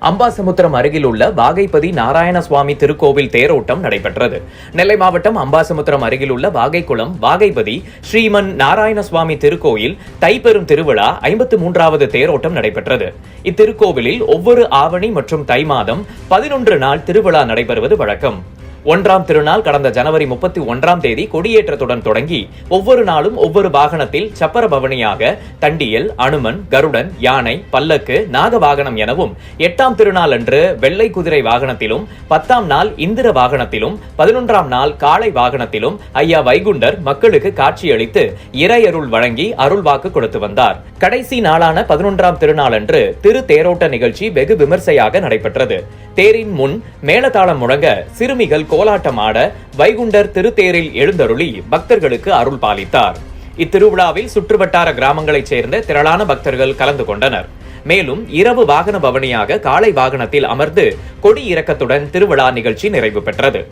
அம்பாசமுத்திரம் அருகில் உள்ள வாகைப்பதி நாராயணசுவாமி திருக்கோவில் தேரோட்டம் நடைபெற்றது. நெல்லை மாவட்டம் அம்பாசமுத்திரம் அருகில் உள்ள வாகைக்குளம் வாகைப்பதி ஸ்ரீமன் நாராயணசுவாமி திருக்கோயில் தைப்பெரும் திருவிழா 53வது தேரோட்டம் நடைபெற்றது. இத்திருக்கோவிலில் ஒவ்வொரு ஆவணி மற்றும் தை மாதம் 11 நாள் திருவிழா நடைபெறுவது வழக்கம். 1ஆம் திருநாள் கடந்த ஜனவரி 31ஆம் தேதி கொடியேற்றத்துடன் தொடங்கி ஒவ்வொரு நாளும் ஒவ்வொரு வாகனத்தில் சப்பர பவனியாக தண்டியல், அனுமன், கருடன், யானை, பல்லக்கு, நாக வாகனம் எனவும் 8ஆம் திருநாள் அன்று வெள்ளை குதிரை வாகனத்திலும், 10ஆம் நாள் இந்திர வாகனத்திலும், 11ஆம் நாள் காளை வாகனத்திலும் ஐயா வைகுண்டர் மக்களுக்கு காட்சியளித்து இறையருள் வழங்கி அருள்வாக்கு கொடுத்து வந்தார். கடைசி நாளான 11ஆம் திருநாள் அன்று திரு தேரோட்ட நிகழ்ச்சி வெகு விமர்சையாக நடைபெற்றது. தேரின் முன் மேளதாளம் முழங்க சிறுமிகள் கோலாட்டம் ஆட வைகுண்டர் திருத்தேரில் எழுந்தருளி பக்தர்களுக்கு அருள் பாலித்தார். இத்திருவிழாவில் சுற்றுவட்டார கிராமங்களைச் சேர்ந்த திரளான பக்தர்கள் கலந்து கொண்டனர். மேலும் இரவு வாகன பவனியாக காளை வாகனத்தில் அமர்ந்து கொடி இறக்கத்துடன் திருவிழா நிகழ்ச்சி நிறைவு பெற்றது.